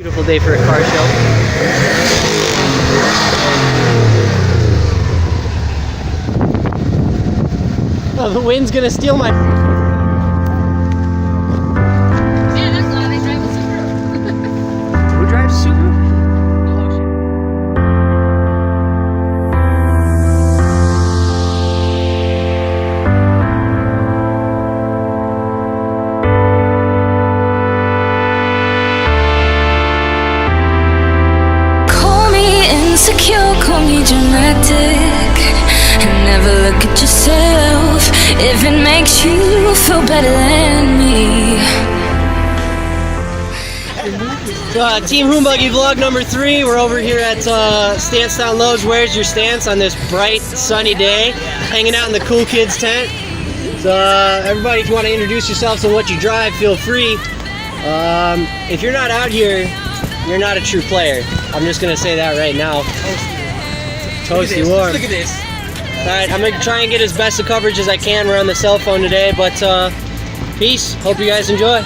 Beautiful day for a car show. Oh, the wind's gonna steal my... Yeah, that's why they drive a Subaru. Who drives Subaru? Insecure, call me dramatic, and never look at yourself if it makes you feel better than me. Team Hoombuggy vlog number 3. We're over here at Stance Down Lowe's. Where's your stance on this bright, sunny day? Hanging out in the cool kids tent. So everybody, if you want to introduce yourselves and what you drive, feel free. If you're not out here, you're not a true player. I'm just gonna say that right now. Toasty warm. Look at this. Alright, I'm gonna try and get as best of coverage as I can. We're on the cell phone today, but peace. Hope you guys enjoy.